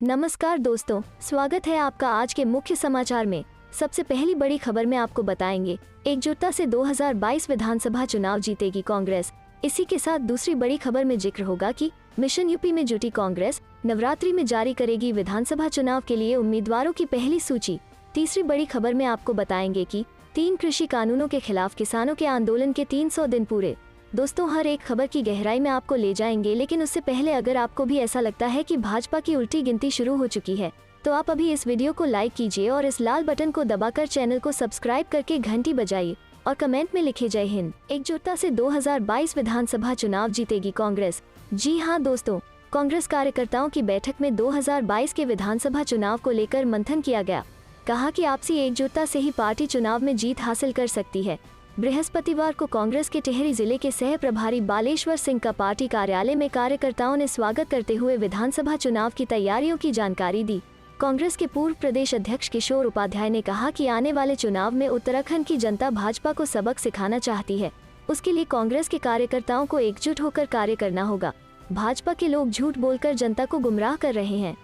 नमस्कार दोस्तों, स्वागत है आपका आज के मुख्य समाचार में। सबसे पहली बड़ी खबर में आपको बताएंगे, एकजुटता से 2022 विधानसभा चुनाव जीतेगी कांग्रेस। इसी के साथ दूसरी बड़ी खबर में जिक्र होगा कि मिशन यूपी में जुटी कांग्रेस नवरात्रि में जारी करेगी विधानसभा चुनाव के लिए उम्मीदवारों की पहली सूची। तीसरी बड़ी खबर में आपको बताएंगे कि 3 कृषि कानूनों के खिलाफ किसानों के आंदोलन के 300 दिन पूरे। दोस्तों, हर एक खबर की गहराई में आपको ले जाएंगे, लेकिन उससे पहले अगर आपको भी ऐसा लगता है कि भाजपा की उल्टी गिनती शुरू हो चुकी है, तो आप अभी इस वीडियो को लाइक कीजिए और इस लाल बटन को दबाकर चैनल को सब्सक्राइब करके घंटी बजाइए और कमेंट में लिखे जय हिंद। एकजुटता से 2022 विधानसभा चुनाव जीतेगी कांग्रेस। जी हाँ दोस्तों, कांग्रेस कार्यकर्ताओं की बैठक में 2022 के विधानसभा चुनाव को लेकर मंथन किया गया। कहा कि आपसी एकजुटता से ही पार्टी चुनाव में जीत हासिल कर सकती है। बृहस्पतिवार को कांग्रेस के टिहरी जिले के सह प्रभारी बालेश्वर सिंह का पार्टी कार्यालय में कार्यकर्ताओं ने स्वागत करते हुए विधानसभा चुनाव की तैयारियों की जानकारी दी। कांग्रेस के पूर्व प्रदेश अध्यक्ष किशोर उपाध्याय ने कहा कि आने वाले चुनाव में उत्तराखंड की जनता भाजपा को सबक सिखाना चाहती है। उसके लिए कांग्रेस के कार्यकर्ताओं को एकजुट होकर कार्य करना होगा। भाजपा के लोग झूठ बोलकर जनता को गुमराह कर रहे हैं।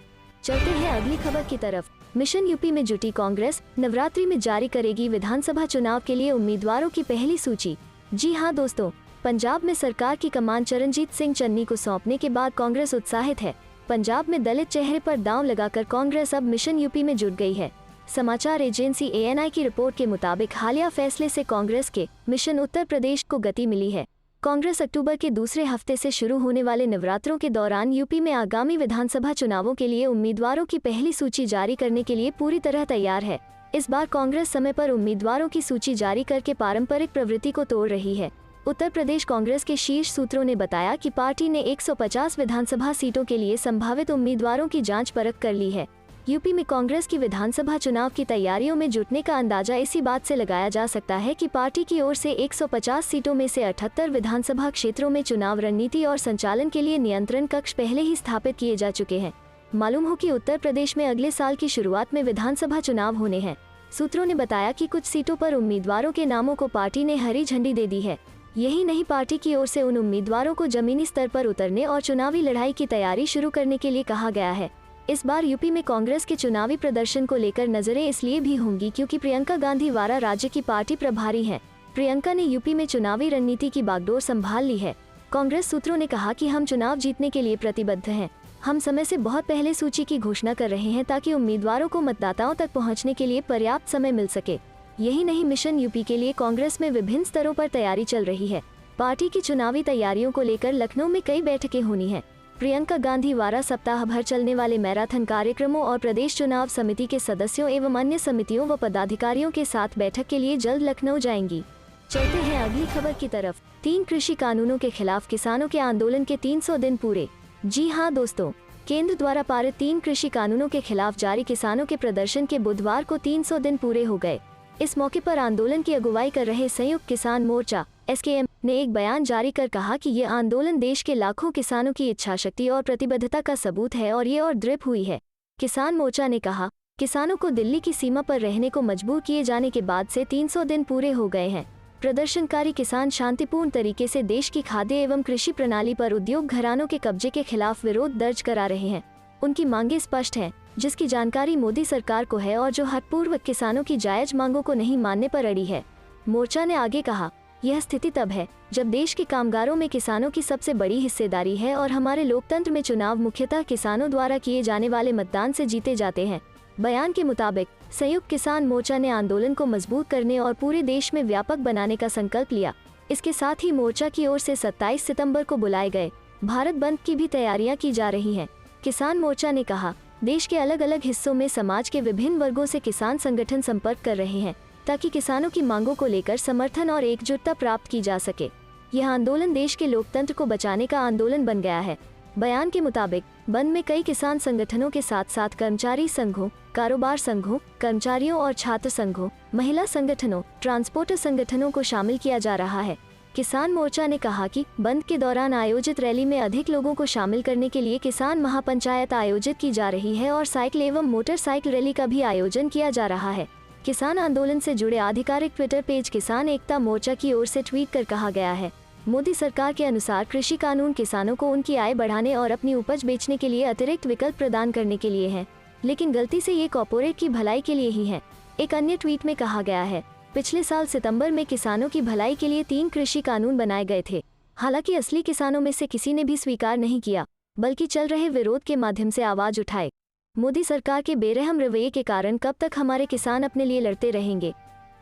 चलते हैं अगली खबर की तरफ। मिशन यूपी में जुटी कांग्रेस नवरात्रि में जारी करेगी विधानसभा चुनाव के लिए उम्मीदवारों की पहली सूची। जी हां दोस्तों, पंजाब में सरकार की कमान चरणजीत सिंह चन्नी को सौंपने के बाद कांग्रेस उत्साहित है। पंजाब में दलित चेहरे पर दांव लगाकर कांग्रेस अब मिशन यूपी में जुट गई है। समाचार एजेंसी ANI की रिपोर्ट के मुताबिक हालिया फैसले से कांग्रेस के मिशन उत्तर प्रदेश को गति मिली है। कांग्रेस अक्टूबर के दूसरे हफ्ते से शुरू होने वाले नवरात्रों के दौरान यूपी में आगामी विधानसभा चुनावों के लिए उम्मीदवारों की पहली सूची जारी करने के लिए पूरी तरह तैयार है। इस बार कांग्रेस समय पर उम्मीदवारों की सूची जारी करके पारंपरिक प्रवृत्ति को तोड़ रही है। उत्तर प्रदेश कांग्रेस के शीर्ष सूत्रों ने बताया कि पार्टी ने 150 विधानसभा सीटों के लिए संभावित उम्मीदवारों की जांच परख कर ली है। यूपी में कांग्रेस की विधानसभा चुनाव की तैयारियों में जुटने का अंदाजा इसी बात से लगाया जा सकता है कि पार्टी की ओर से 150 सीटों में से 78 विधानसभा क्षेत्रों में चुनाव रणनीति और संचालन के लिए नियंत्रण कक्ष पहले ही स्थापित किए जा चुके हैं। मालूम हो कि उत्तर प्रदेश में अगले साल की शुरुआत में विधानसभा चुनाव होने हैं। सूत्रों ने बताया कि कुछ सीटों पर उम्मीदवारों के नामों को पार्टी ने हरी झंडी दे दी है। यही नहीं, पार्टी की ओर से उन उम्मीदवारों को जमीनी स्तर पर उतरने और चुनावी लड़ाई की तैयारी शुरू करने के लिए कहा गया है। इस बार यूपी में कांग्रेस के चुनावी प्रदर्शन को लेकर नजरें इसलिए भी होंगी क्योंकि प्रियंका गांधी वारा राज्य की पार्टी प्रभारी हैं। प्रियंका ने यूपी में चुनावी रणनीति की बागडोर संभाल ली है। कांग्रेस सूत्रों ने कहा कि हम चुनाव जीतने के लिए प्रतिबद्ध हैं। हम समय से बहुत पहले सूची की घोषणा कर रहे हैं ताकि उम्मीदवारों को मतदाताओं तक पहुंचने के लिए पर्याप्त समय मिल सके। यही नहीं, मिशन यूपी के लिए कांग्रेस में विभिन्न स्तरों पर तैयारी चल रही है। पार्टी की चुनावी तैयारियों को लेकर लखनऊ में कई बैठकें होनी है। प्रियंका गांधी वारा सप्ताह भर चलने वाले मैराथन कार्यक्रमों और प्रदेश चुनाव समिति के सदस्यों एवं अन्य समितियों व पदाधिकारियों के साथ बैठक के लिए जल्द लखनऊ जाएंगी। चलते हैं अगली खबर की तरफ। 3 कृषि कानूनों के खिलाफ किसानों के आंदोलन के 300 दिन पूरे। जी हाँ दोस्तों, केंद्र द्वारा पारित 3 कृषि कानूनों के खिलाफ जारी किसानों के प्रदर्शन के बुधवार को 300 दिन पूरे हो गए। इस मौके पर आंदोलन की अगुवाई कर रहे संयुक्त किसान मोर्चा SKM ने एक बयान जारी कर कहा कि ये आंदोलन देश के लाखों किसानों की इच्छाशक्ति और प्रतिबद्धता का सबूत है और ये और दृढ़ हुई है। किसान मोर्चा ने कहा, किसानों को दिल्ली की सीमा पर रहने को मजबूर किए जाने के बाद से 300 दिन पूरे हो गए हैं। प्रदर्शनकारी किसान शांतिपूर्ण तरीके से देश की खाद्य एवं कृषि प्रणाली पर उद्योग घरानों के कब्जे के खिलाफ विरोध दर्ज करा रहे हैं। उनकी मांगे स्पष्ट हैं, जिसकी जानकारी मोदी सरकार को है और जो हठपूर्वक किसानों की जायज मांगों को नहीं मानने पर अड़ी है। मोर्चा ने आगे कहा, यह स्थिति तब है जब देश के कामगारों में किसानों की सबसे बड़ी हिस्सेदारी है और हमारे लोकतंत्र में चुनाव मुख्यतः किसानों द्वारा किए जाने वाले मतदान से जीते जाते हैं। बयान के मुताबिक संयुक्त किसान मोर्चा ने आंदोलन को मजबूत करने और पूरे देश में व्यापक बनाने का संकल्प लिया। इसके साथ ही मोर्चा की ओर से 27 सितंबर को बुलाए गए भारत बंद की भी तैयारियां की जा रही हैं। किसान मोर्चा ने कहा, देश के अलग अलग हिस्सों में समाज के विभिन्न वर्गों से किसान संगठन संपर्क कर रहे हैं ताकि किसानों की मांगों को लेकर समर्थन और एकजुटता प्राप्त की जा सके। यह आंदोलन देश के लोकतंत्र को बचाने का आंदोलन बन गया है। बयान के मुताबिक बंद में कई किसान संगठनों के साथ साथ कर्मचारी संघों, कारोबार संघों, कर्मचारियों और छात्र संघों, महिला संगठनों, ट्रांसपोर्टर संगठनों को शामिल किया जा रहा है। किसान मोर्चा ने कहा कि बंद के दौरान आयोजित रैली में अधिक लोगों को शामिल करने के लिए किसान महापंचायत आयोजित की जा रही है और साइकिल एवं मोटरसाइकिल रैली का भी आयोजन किया जा रहा है। किसान आंदोलन से जुड़े आधिकारिक ट्विटर पेज किसान एकता मोर्चा की ओर से ट्वीट कर कहा गया है, मोदी सरकार के अनुसार कृषि कानून किसानों को उनकी आय बढ़ाने और अपनी उपज बेचने के लिए अतिरिक्त विकल्प प्रदान करने के लिए हैं, लेकिन गलती से ये कॉर्पोरेट की भलाई के लिए ही है। एक अन्य ट्वीट में कहा गया है, पिछले साल सितंबर में किसानों की भलाई के लिए 3 कृषि कानून बनाए गए थे। हालांकि असली किसानों में से किसी ने भी स्वीकार नहीं किया, बल्कि चल रहे विरोध के माध्यम से आवाज उठाए। मोदी सरकार के बेरहम रवैये के कारण कब तक हमारे किसान अपने लिए लड़ते रहेंगे।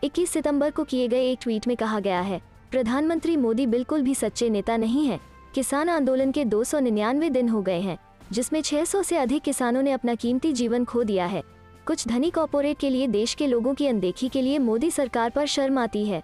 21 सितंबर को किए गए एक ट्वीट में कहा गया है, प्रधानमंत्री मोदी बिल्कुल भी सच्चे नेता नहीं है। किसान आंदोलन के 299 दिन हो गए हैं, जिसमें 600 से अधिक किसानों ने अपना कीमती जीवन खो दिया है। कुछ धनी कॉर्पोरेट के लिए देश के लोगों की अनदेखी के लिए मोदी सरकार पर शर्म आती है।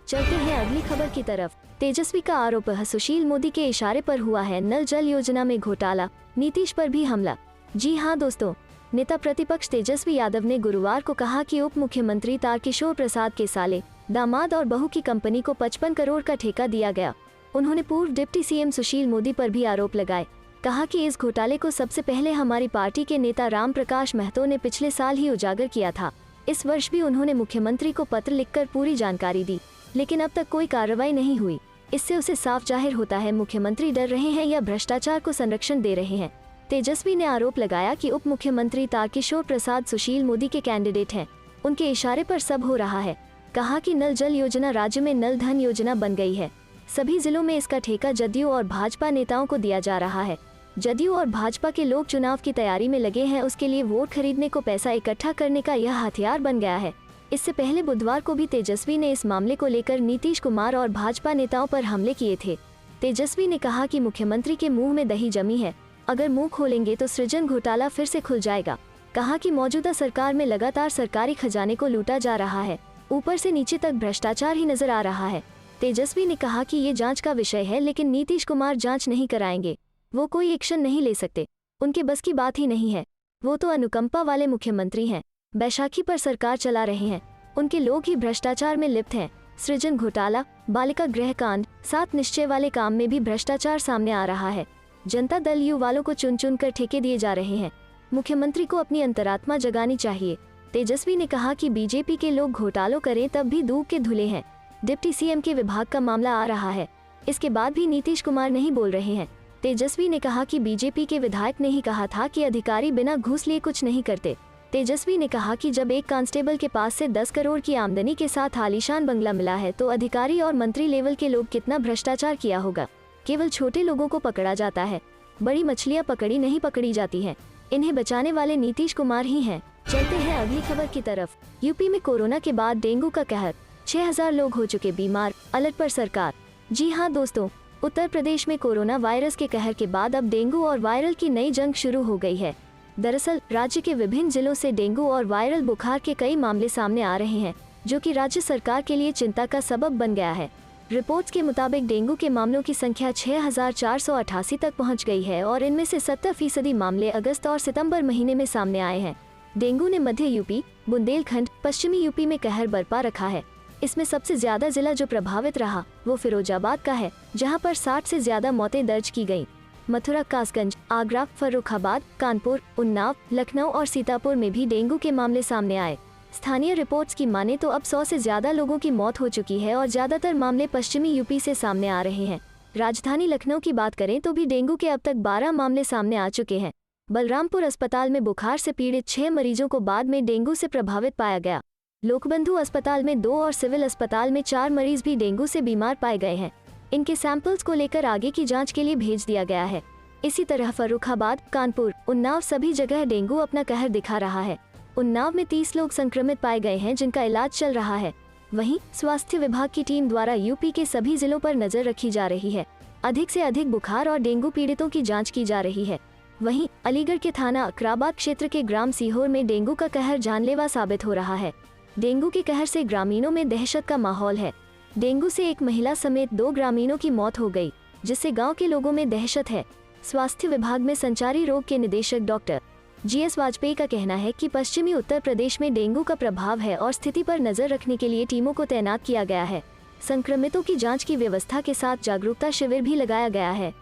चलते हैं अगली खबर की तरफ। तेजस्वी का आरोप है, सुशील मोदी के इशारे पर हुआ है नल जल योजना में घोटाला, नीतीश पर भी हमला। जी हाँ दोस्तों, नेता प्रतिपक्ष तेजस्वी यादव ने गुरुवार को कहा कि उप मुख्यमंत्री तारकिशोर प्रसाद के साले, दामाद और बहू की कंपनी को 55 करोड़ का ठेका दिया गया। उन्होंने पूर्व डिप्टी सीएम सुशील मोदी पर भी आरोप लगाए। कहा कि इस घोटाले को सबसे पहले हमारी पार्टी के नेता राम प्रकाश महतो ने पिछले साल ही उजागर किया था। इस वर्ष भी उन्होंने मुख्यमंत्री को पत्र लिखकर पूरी जानकारी दी, लेकिन अब तक कोई कार्रवाई नहीं हुई। इससे उसे साफ जाहिर होता है मुख्यमंत्री डर रहे हैं या भ्रष्टाचार को संरक्षण दे रहे हैं। तेजस्वी ने आरोप लगाया कि उप मुख्यमंत्री तारकिशोर प्रसाद सुशील मोदी के कैंडिडेट हैं, उनके इशारे पर सब हो रहा है। कहा कि नल जल योजना राज्य में नल धन योजना बन गई है। सभी जिलों में इसका ठेका जदयू और भाजपा नेताओं को दिया जा रहा है। जदयू और भाजपा के लोग चुनाव की तैयारी में लगे हैं, उसके लिए वोट खरीदने को पैसा इकट्ठा करने का यह हथियार बन गया है। इससे पहले बुधवार को भी तेजस्वी ने इस मामले को लेकर नीतीश कुमार और भाजपा नेताओं पर हमले किए थे। तेजस्वी ने कहा कि मुख्यमंत्री के मुंह में दही जमी है, अगर मुंह खोलेंगे तो सृजन घोटाला फिर से खुल जाएगा। कहा कि मौजूदा सरकार में लगातार सरकारी खजाने को लूटा जा रहा है, ऊपर से नीचे तक भ्रष्टाचार ही नजर आ रहा है। तेजस्वी ने कहा कि ये जांच का विषय है, लेकिन नीतीश कुमार जांच नहीं कराएंगे, वो कोई एक्शन नहीं ले सकते, उनके बस की बात ही नहीं है। वो तो अनुकंपा वाले मुख्यमंत्री हैं, बैसाखी पर सरकार चला रहे हैं, उनके लोग ही भ्रष्टाचार में लिप्त हैं। सृजन घोटाला, बालिका गृह कांड, 7 निश्चय वाले काम में भी भ्रष्टाचार सामने आ रहा है। जनता दल यू वालों को चुन चुन कर ठेके दिए जा रहे हैं। मुख्यमंत्री को अपनी अंतरात्मा जगानी चाहिए। तेजस्वी ने कहा कि बीजेपी के लोग घोटालों करें तब भी दूब के धुले हैं। डिप्टी सीएम के विभाग का मामला आ रहा है, इसके बाद भी नीतीश कुमार नहीं बोल रहे हैं। तेजस्वी ने कहा कि बीजेपी के विधायक ने ही कहा था कि अधिकारी बिना घूस लिए कुछ नहीं करते। तेजस्वी ने कहा कि जब एक कांस्टेबल के पास से 10 करोड़ की आमदनी के साथ आलीशान बंगला मिला है, तो अधिकारी और मंत्री लेवल के लोग कितना भ्रष्टाचार किया होगा। केवल छोटे लोगों को पकड़ा जाता है, बड़ी मछलियां पकड़ी नहीं पकड़ी जाती हैं। इन्हें बचाने वाले नीतीश कुमार ही हैं। चलते हैं अगली खबर की तरफ। यूपी में कोरोना के बाद डेंगू का कहर, 6000 लोग हो चुके बीमार, अलर्ट पर सरकार। जी हाँ दोस्तों, उत्तर प्रदेश में कोरोना वायरस के कहर के बाद अब डेंगू और वायरल की नई जंग शुरू हो गई है। दरअसल राज्य के विभिन्न जिलों से डेंगू और वायरल बुखार के कई मामले सामने आ रहे हैं, जो कि राज्य सरकार के लिए चिंता का सबब बन गया है। रिपोर्ट्स के मुताबिक डेंगू के मामलों की संख्या 6488 तक पहुंच गई है और इनमें से 70% मामले अगस्त और सितंबर महीने में सामने आए हैं। डेंगू ने मध्य यूपी, बुंदेलखंड, पश्चिमी यूपी में कहर बरपा रखा है। इसमें सबसे ज्यादा जिला जो प्रभावित रहा वो फिरोजाबाद का है, जहां पर 60 से ज्यादा मौतें दर्ज की गईं। मथुरा, कासगंज, आगरा, फर्रुखाबाद, कानपुर, उन्नाव, लखनऊ और सीतापुर में भी डेंगू के मामले सामने आए। स्थानीय रिपोर्ट्स की माने तो अब 100 से ज्यादा लोगों की मौत हो चुकी है और ज्यादातर मामले पश्चिमी यूपी से सामने आ रहे हैं। राजधानी लखनऊ की बात करें तो भी डेंगू के अब तक 12 मामले सामने आ चुके हैं। बलरामपुर अस्पताल में बुखार से पीड़ित 6 मरीजों को बाद में डेंगू से प्रभावित पाया गया। लोकबंधु अस्पताल में 2 और सिविल अस्पताल में 4 मरीज भी डेंगू से बीमार पाए गए हैं। इनके सैंपल्स को लेकर आगे की जांच के लिए भेज दिया गया है। इसी तरह फर्रुखाबाद, कानपुर, उन्नाव सभी जगह डेंगू अपना कहर दिखा रहा है। उन्नाव में 30 लोग संक्रमित पाए गए हैं, जिनका इलाज चल रहा है। वहीं स्वास्थ्य विभाग की टीम द्वारा यूपी के सभी जिलों पर नजर रखी जा रही है। अधिक से अधिक बुखार और डेंगू पीड़ितों की जांच की जा रही है। वहीं अलीगढ़ के थाना अकराबाद क्षेत्र के ग्राम सीहोर में डेंगू का कहर जानलेवा साबित हो रहा है। डेंगू के कहर से ग्रामीणों में दहशत का माहौल है। डेंगू से एक महिला समेत 2 ग्रामीणों की मौत हो गई, जिससे गांव के लोगों में दहशत है। स्वास्थ्य विभाग में संचारी रोग के निदेशक डॉक्टर GS वाजपेयी का कहना है कि पश्चिमी उत्तर प्रदेश में डेंगू का प्रभाव है और स्थिति पर नजर रखने के लिए टीमों को तैनात किया गया है। संक्रमितों की जांच की व्यवस्था के साथ जागरूकता शिविर भी लगाया गया है।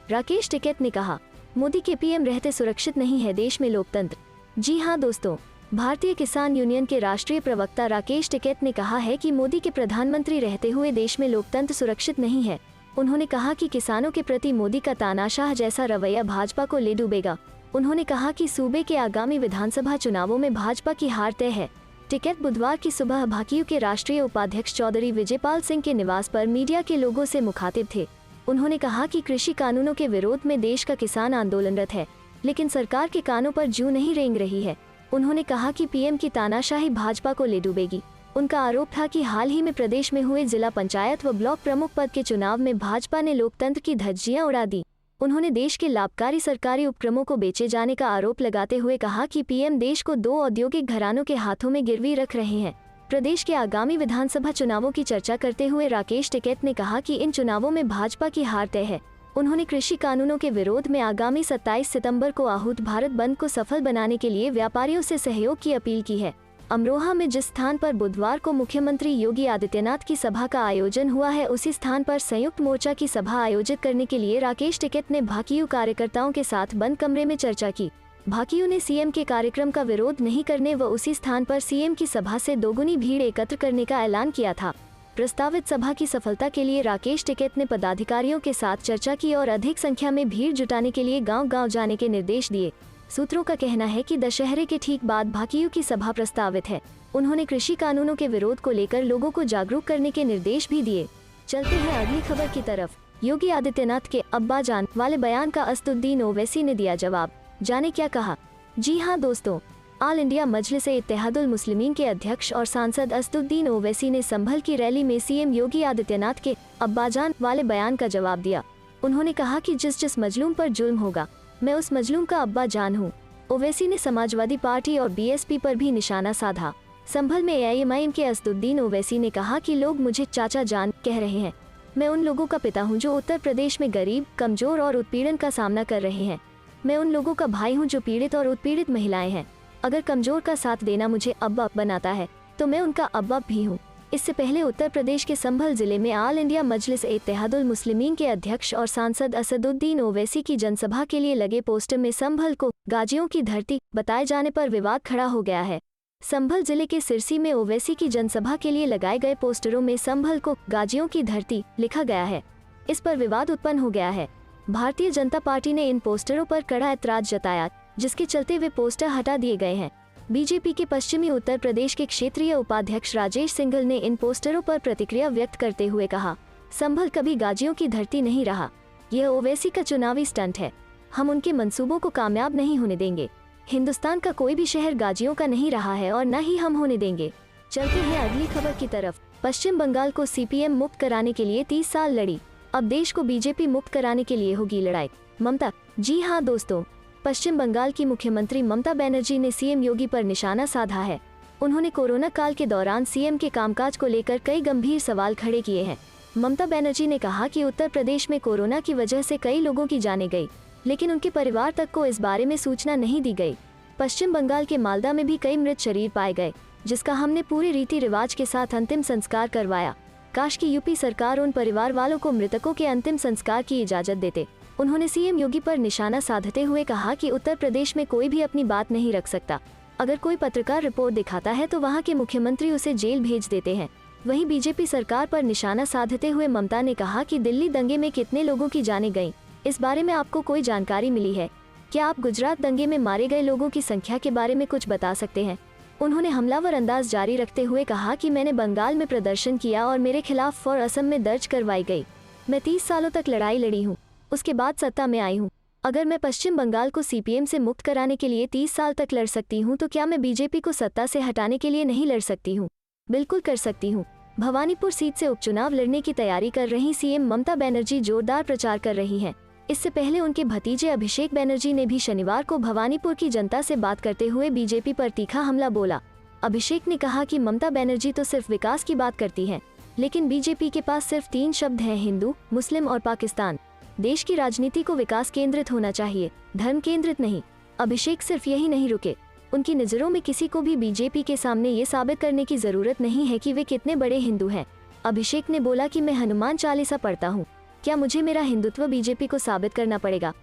राकेश टिकैत ने कहा, मोदी के PM रहते सुरक्षित नहीं है देश में लोकतंत्र। जी हाँ दोस्तों, भारतीय किसान यूनियन के राष्ट्रीय प्रवक्ता राकेश टिकैत ने कहा है कि मोदी के प्रधानमंत्री रहते हुए देश में लोकतंत्र सुरक्षित नहीं है। उन्होंने कहा कि किसानों के प्रति मोदी का तानाशाह जैसा रवैया भाजपा को ले डूबेगा। उन्होंने कहा कि सूबे के आगामी विधानसभा चुनावों में भाजपा की हार तय है। टिकैत बुधवार की सुबह भाकियू के राष्ट्रीय उपाध्यक्ष चौधरी विजयपाल सिंह के निवास पर मीडिया के लोगों से मुखातिब थे। उन्होंने कहा कि कृषि कानूनों के विरोध में देश का किसान आंदोलनरत है, लेकिन सरकार के कानों पर जूं नहीं रेंग रही है। उन्होंने कहा कि पीएम की तानाशाही भाजपा को ले डूबेगी। उनका आरोप था कि हाल ही में प्रदेश में हुए जिला पंचायत व ब्लॉक प्रमुख पद के चुनाव में भाजपा ने लोकतंत्र की धज्जियां उड़ा दी। उन्होंने देश के लाभकारी सरकारी उपक्रमों को बेचे जाने का आरोप लगाते हुए कहा कि पीएम देश को 2 औद्योगिक घरानों के हाथों में गिरवी रख रहे हैं। प्रदेश के आगामी विधानसभा चुनावों की चर्चा करते हुए राकेश टिकैत ने कहा कि इन चुनावों में भाजपा की हार तय है। उन्होंने कृषि कानूनों के विरोध में आगामी 27 सितंबर को आहूत भारत बंद को सफल बनाने के लिए व्यापारियों से सहयोग की अपील की है। अमरोहा में जिस स्थान पर बुधवार को मुख्यमंत्री योगी आदित्यनाथ की सभा का आयोजन हुआ है, उसी स्थान पर संयुक्त मोर्चा की सभा आयोजित करने के लिए राकेश टिकैत ने भाकियू कार्यकर्ताओं के साथ बंद कमरे में चर्चा की। भाकियू ने सीएम के कार्यक्रम का विरोध नहीं करने व उसी स्थान पर सीएम की सभा से दोगुनी भीड़ एकत्र करने का ऐलान किया था। प्रस्तावित सभा की सफलता के लिए राकेश टिकैत ने पदाधिकारियों के साथ चर्चा की और अधिक संख्या में भीड़ जुटाने के लिए गांव-गांव जाने के निर्देश दिए। सूत्रों का कहना है कि दशहरे के ठीक बाद भाकियू की सभा प्रस्तावित है। उन्होंने कृषि कानूनों के विरोध को लेकर लोगों को जागरूक करने के निर्देश भी दिए। चलते हैं अगली खबर की तरफ। योगी आदित्यनाथ के अब्बा जान वाले बयान का असदुद्दीन ओवैसी ने दिया जवाब। जाने क्या कहा? जी हां दोस्तों, ऑल इंडिया मजलिस-ए-इत्तेहादुल मुस्लिमीन के अध्यक्ष और सांसद असदुद्दीन ओवैसी ने संभल की रैली में सीएम योगी आदित्यनाथ के अब्बाजान वाले बयान का जवाब दिया। उन्होंने कहा कि जिस मजलूम पर जुल्म होगा, मैं उस मजलूम का अब्बा जान हूँ। ओवैसी ने समाजवादी पार्टी और बीएसपी पर भी निशाना साधा। संभल में एआईएमआईएम के असदुद्दीन ओवैसी ने कहा कि लोग मुझे चाचा जान कह रहे हैं। मैं उन लोगों का पिता हूँ जो उत्तर प्रदेश में गरीब, कमजोर और उत्पीड़न का सामना कर रहे हैं। मैं उन लोगों का भाई हूँ जो पीड़ित और उत्पीड़ित महिलाएं हैं। अगर कमजोर का साथ देना मुझे अब्बा बनाता है, तो मैं उनका अब्बा भी हूँ। इससे पहले उत्तर प्रदेश के संभल जिले में ऑल इंडिया मजलिस-ए-इत्तेहादुल मुस्लिमीन के अध्यक्ष और सांसद असदुद्दीन ओवैसी की जनसभा के लिए लगे पोस्टर में संभल को गाजियों की धरती बताए जाने पर विवाद खड़ा हो गया है। संभल जिले के सिरसी में ओवैसी की जनसभा के लिए लगाए गए पोस्टरों में संभल को गाजियों की धरती लिखा गया है। इस पर विवाद उत्पन्न हो गया है। भारतीय जनता पार्टी ने इन पोस्टरों पर कड़ा ऐतराज जताया, जिसके चलते वे पोस्टर हटा दिए गए हैं। बीजेपी के पश्चिमी उत्तर प्रदेश के क्षेत्रीय उपाध्यक्ष राजेश सिंघल ने इन पोस्टरों पर प्रतिक्रिया व्यक्त करते हुए कहा, संभल कभी गाजियों की धरती नहीं रहा। यह ओवैसी का चुनावी स्टंट है। हम उनके मंसूबों को कामयाब नहीं होने देंगे। हिंदुस्तान का कोई भी शहर गाजियों का नहीं रहा है और न ही हम होने देंगे। चलते हैं अगली खबर की तरफ। पश्चिम बंगाल को सीपीएम मुक्त कराने के लिए 30 साल लड़ी, अब देश को बीजेपी मुक्त कराने के लिए होगी लड़ाई। ममता। जी हाँ दोस्तों, पश्चिम बंगाल की मुख्यमंत्री ममता बनर्जी ने सीएम योगी पर निशाना साधा है। उन्होंने कोरोना काल के दौरान सीएम के कामकाज को लेकर कई गंभीर सवाल खड़े किए हैं। ममता बनर्जी ने कहा कि उत्तर प्रदेश में कोरोना की वजह से कई लोगों की जानें गई, लेकिन उनके परिवार तक को इस बारे में सूचना नहीं दी गई। पश्चिम बंगाल के मालदा में भी कई मृत शरीर पाए गए, जिसका हमने पूरे रीति रिवाज के साथ अंतिम संस्कार करवाया। काश की यूपी सरकार उन परिवार वालों को मृतकों के अंतिम संस्कार की इजाजत देते। उन्होंने सीएम योगी पर निशाना साधते हुए कहा कि उत्तर प्रदेश में कोई भी अपनी बात नहीं रख सकता। अगर कोई पत्रकार रिपोर्ट दिखाता है तो वहां के मुख्यमंत्री उसे जेल भेज देते हैं। वहीं बीजेपी सरकार पर निशाना साधते हुए ममता ने कहा कि दिल्ली दंगे में कितने लोगों की जानें गईं, इस बारे में आपको कोई जानकारी मिली है? क्या आप गुजरात दंगे में मारे गए लोगों की संख्या के बारे में कुछ बता सकते हैं? उन्होंने हमलावर अंदाज जारी रखते हुए कहा कि मैंने बंगाल में प्रदर्शन किया और मेरे खिलाफ फॉर असम में दर्ज करवाई गई। मैं 30 सालों तक लड़ाई लड़ी हूँ, उसके बाद सत्ता में आई हूँ। अगर मैं पश्चिम बंगाल को सीपीएम से मुक्त कराने के लिए 30 साल तक लड़ सकती हूँ, तो क्या मैं बीजेपी को सत्ता से हटाने के लिए नहीं लड़ सकती हूँ? बिल्कुल कर सकती हूँ। भवानीपुर सीट से उपचुनाव लड़ने की तैयारी कर रही सीएम ममता बनर्जी जोरदार प्रचार कर रही हैं। इससे पहले उनके भतीजे अभिषेक बनर्जी ने भी शनिवार को भवानीपुर की जनता से बात करते हुए बीजेपी पर तीखा हमला बोला। अभिषेक ने कहा कि ममता बनर्जी तो सिर्फ विकास की बात करती हैं, लेकिन बीजेपी के पास सिर्फ 3 शब्द हैं, हिंदू, मुस्लिम और पाकिस्तान। देश की राजनीति को विकास केंद्रित होना चाहिए, धर्म केंद्रित नहीं। अभिषेक सिर्फ यही नहीं रुके, उनकी नज़रों में किसी को भी बीजेपी के सामने ये साबित करने की जरूरत नहीं है कि वे कितने बड़े हिंदू हैं। अभिषेक ने बोला कि मैं हनुमान चालीसा पढ़ता हूँ, क्या मुझे मेरा हिंदुत्व बीजेपी को साबित करना पड़ेगा?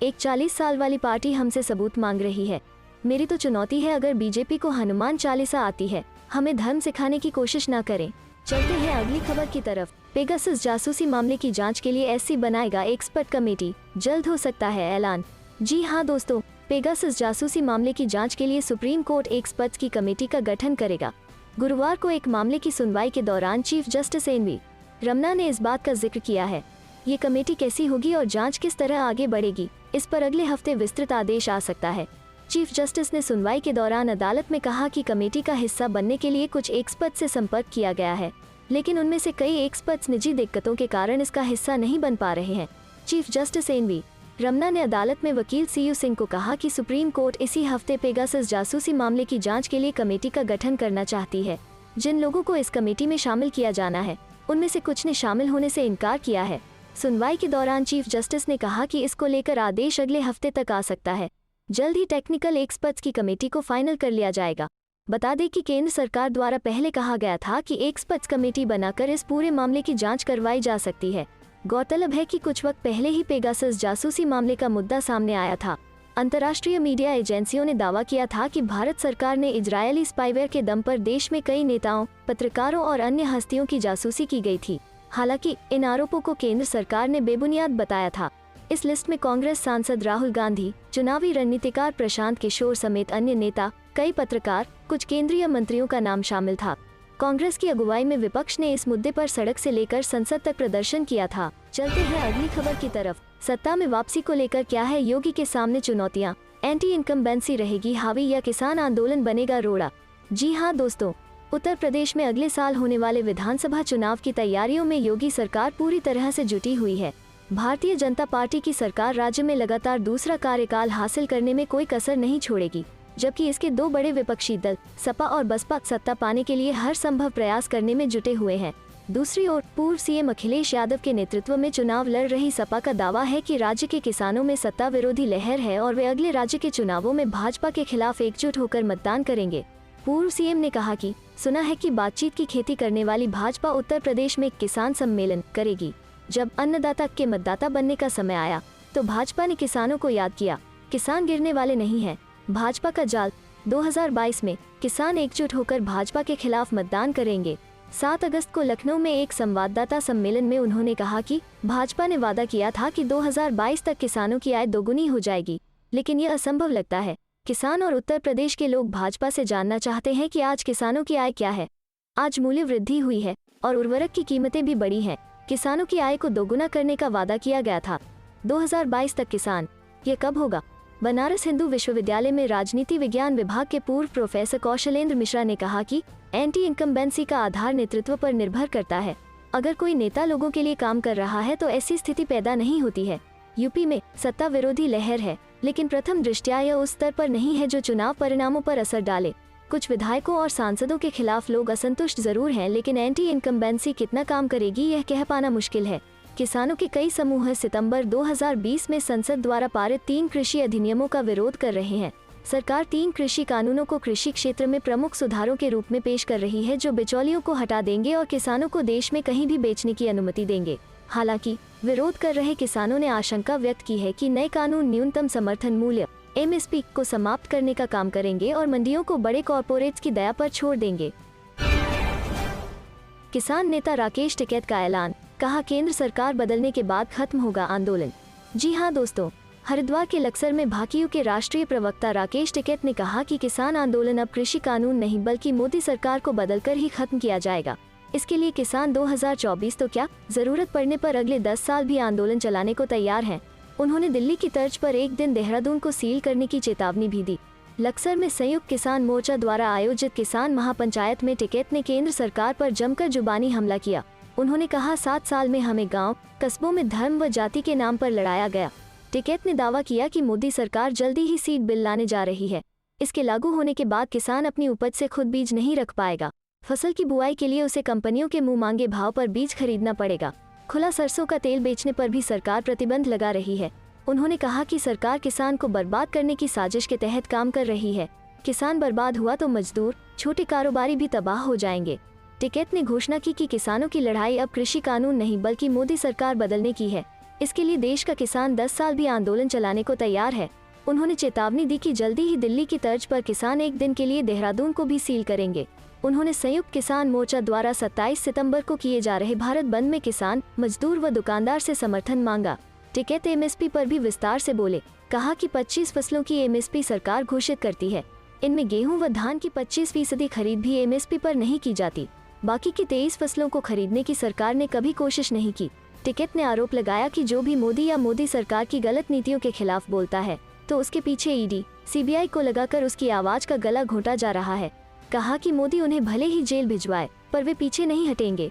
एक 40 साल वाली पार्टी हमसे सबूत मांग रही है। मेरी तो चुनौती है, अगर बीजेपी को हनुमान चालीसा आती है, हमें धर्म सिखाने की कोशिश ना करें। चलते हैं अगली खबर की तरफ। पेगासस जासूसी मामले की जांच के लिए एससी बनाएगा एक्सपर्ट कमेटी, जल्द हो सकता है ऐलान। जी हाँ दोस्तों, पेगासस जासूसी मामले की जांच के लिए सुप्रीम कोर्ट एक्सपर्ट्स की कमेटी का गठन करेगा। गुरुवार को एक मामले की सुनवाई के दौरान चीफ जस्टिस एन.वी. रमन्ना ने इस बात का जिक्र किया है। ये कमेटी कैसी होगी और जांच किस तरह आगे बढ़ेगी, इस पर अगले हफ्ते विस्तृत आदेश आ सकता है। चीफ जस्टिस ने सुनवाई के दौरान अदालत में कहा कि कमेटी का हिस्सा बनने के लिए कुछ एक्सपर्ट से संपर्क किया गया है, लेकिन उनमें से कई एक्सपर्ट्स निजी दिक्कतों के कारण इसका हिस्सा नहीं बन पा रहे हैं। Chief justice NV. रमन्ना ने अदालत में वकील सी.यू. सिंह को कहा कि सुप्रीम कोर्ट इसी हफ्ते पेगासस जासूसी मामले की जांच के लिए कमेटी का गठन करना चाहती है। जिन लोगों को इस कमेटी में शामिल किया जाना है, उनमें से कुछ ने शामिल होने से इनकार किया है। सुनवाई के दौरान चीफ जस्टिस ने कहा कि इसको लेकर आदेश अगले हफ्ते तक आ सकता है। जल्द ही टेक्निकल एक्सपर्ट्स की कमेटी को फाइनल कर लिया जाएगा। बता दें कि केंद्र सरकार द्वारा पहले कहा गया था कि एक्सपर्ट्स कमेटी बनाकर इस पूरे मामले की जांच करवाई जा सकती है। गौरतलब है कि कुछ वक्त पहले ही पेगासस जासूसी मामले का मुद्दा सामने आया था। अंतर्राष्ट्रीय मीडिया एजेंसियों ने दावा किया था कि भारत सरकार ने इजरायली स्पाईवेयर के दम पर देश में कई नेताओं, पत्रकारों और अन्य हस्तियों की जासूसी की गई थी। हालांकि इन आरोपों को केंद्र सरकार ने बेबुनियाद बताया था। इस लिस्ट में कांग्रेस सांसद राहुल गांधी, चुनावी रणनीतिकार प्रशांत किशोर समेत अन्य नेता, कई पत्रकार, कुछ केंद्रीय मंत्रियों का नाम शामिल था। कांग्रेस की अगुवाई में विपक्ष ने इस मुद्दे पर सड़क से लेकर संसद तक प्रदर्शन किया था। चलते हैं अगली खबर की तरफ। सत्ता में वापसी को लेकर क्या है योगी के सामने चुनौतियां? एंटी इनकम्बेंसी रहेगी हावी या किसान आंदोलन बनेगा रोड़ा? जी हाँ दोस्तों, उत्तर प्रदेश में अगले साल होने वाले विधानसभा चुनाव की तैयारियों में योगी सरकार पूरी तरह से जुटी हुई है। भारतीय जनता पार्टी की सरकार राज्य में लगातार दूसरा कार्यकाल हासिल करने में कोई कसर नहीं छोड़ेगी, जबकि इसके दो बड़े विपक्षी दल सपा और बसपा सत्ता पाने के लिए हर संभव प्रयास करने में जुटे हुए हैं। दूसरी ओर पूर्व सीएम अखिलेश यादव के नेतृत्व में चुनाव लड़ रही सपा का दावा है कि राज्य के किसानों में सत्ता विरोधी लहर है और वे अगले राज्य के चुनावों में भाजपा के खिलाफ एकजुट होकर मतदान करेंगे। पूर्व सीएम ने कहा कि सुना है कि बातचीत की खेती करने वाली भाजपा उत्तर प्रदेश में किसान सम्मेलन करेगी। जब अन्नदाता के मतदाता बनने का समय आया तो भाजपा ने किसानों को याद किया। किसान गिरने वाले नहीं हैं। भाजपा का जाल 2022 में किसान एकजुट होकर भाजपा के खिलाफ मतदान करेंगे। 7 अगस्त को लखनऊ में एक संवाददाता सम्मेलन में उन्होंने कहा कि भाजपा ने वादा किया था कि 2022 तक किसानों की आय दोगुनी हो जाएगी, लेकिन यह असंभव लगता है। किसान और उत्तर प्रदेश के लोग भाजपा से जानना चाहते हैं कि आज किसानों की आय क्या है। आज मूल्य वृद्धि हुई है और उर्वरक की कीमतें भी बढ़ी हैं। किसानों की आय को दोगुना करने का वादा किया गया था। 2022 तक किसान, ये कब होगा? बनारस हिंदू विश्वविद्यालय में राजनीति विज्ञान विभाग के पूर्व प्रोफेसर कौशलेंद्र मिश्रा ने कहा कि एंटी इनकम्बेंसी का आधार नेतृत्व पर निर्भर करता है। अगर कोई नेता लोगों के लिए काम कर रहा है तो ऐसी स्थिति पैदा नहीं होती है। यूपी में सत्ता विरोधी लहर है, लेकिन प्रथम दृष्टया यह उस स्तर पर नहीं है जो चुनाव परिणामों पर असर डाले। कुछ विधायकों और सांसदों के खिलाफ लोग असंतुष्ट जरूर हैं, लेकिन एंटी इनकम्बेंसी कितना काम करेगी यह कह पाना मुश्किल है। किसानों के कई समूह सितंबर 2020 में संसद द्वारा पारित 3 कृषि अधिनियमों का विरोध कर रहे हैं। सरकार 3 कृषि कानूनों को कृषि क्षेत्र में प्रमुख सुधारों के रूप में पेश कर रही है, जो बिचौलियों को हटा देंगे और किसानों को देश में कहीं भी बेचने की अनुमति देंगे। हालांकि विरोध कर रहे किसानों ने आशंका व्यक्त की है कि नए कानून न्यूनतम समर्थन मूल्य (MSP) को समाप्त करने का काम करेंगे और मंडियों को बड़े कॉरपोरेट्स की दया पर छोड़ देंगे। किसान नेता राकेश टिकैत का ऐलान, कहा केंद्र सरकार बदलने के बाद खत्म होगा आंदोलन। जी हां दोस्तों, हरिद्वार के लक्सर में भाकियू के राष्ट्रीय प्रवक्ता राकेश टिकैत ने कहा कि किसान आंदोलन अब कृषि कानून नहीं बल्कि मोदी सरकार को बदलकर ही खत्म किया जाएगा। इसके लिए किसान 2024 तो क्या, जरूरत पड़ने पर अगले 10 साल भी आंदोलन चलाने को तैयार हैं। उन्होंने दिल्ली की तर्ज पर एक दिन देहरादून को सील करने की चेतावनी भी दी। लक्सर में संयुक्त किसान मोर्चा द्वारा आयोजित किसान महापंचायत में टिकैत ने केंद्र सरकार पर जमकर जुबानी हमला किया। उन्होंने कहा 7 साल में हमें गांव, कस्बों में धर्म व जाति के नाम पर लड़ाया गया। टिकैत ने दावा किया कि मोदी सरकार जल्दी ही सीड बिल लाने जा रही है। इसके लागू होने के बाद किसान अपनी उपज से खुद बीज नहीं रख पाएगा। फसल की बुआई के लिए उसे कंपनियों के मुंह मांगे भाव पर बीज खरीदना पड़ेगा। खुला सरसों का तेल बेचने पर भी सरकार प्रतिबंध लगा रही है। उन्होंने कहा कि सरकार किसान को बर्बाद करने की साजिश के तहत काम कर रही है। किसान बर्बाद हुआ तो मजदूर, छोटे कारोबारी भी तबाह हो जाएंगे। टिकैत ने घोषणा की कि किसानों की लड़ाई अब कृषि कानून नहीं बल्कि मोदी सरकार बदलने की है। इसके लिए देश का किसान 10 साल भी आंदोलन चलाने को तैयार है। उन्होंने चेतावनी दी कि जल्दी ही दिल्ली की तर्ज पर किसान एक दिन के लिए देहरादून को भी सील करेंगे। उन्होंने संयुक्त किसान मोर्चा द्वारा 27 सितंबर को किए जा रहे भारत बंद में किसान, मजदूर व दुकानदार से समर्थन मांगा। टिकैत एमएसपी पर भी विस्तार से बोले। कहा कि 25 फसलों की एमएसपी सरकार घोषित करती है। इनमें गेहूं व धान की 25% खरीद भी एमएसपी पर नहीं की जाती। बाकी की 23 फसलों को खरीदने की सरकार ने कभी कोशिश नहीं की। टिकैत ने आरोप लगाया कि जो भी मोदी या मोदी सरकार की गलत नीतियों के खिलाफ बोलता है तो उसके पीछे ईडी, सीबीआई को लगाकर उसकी आवाज का गला घोंटा जा रहा है। कहा कि मोदी उन्हें भले ही जेल भिजवाए पर वे पीछे नहीं हटेंगे।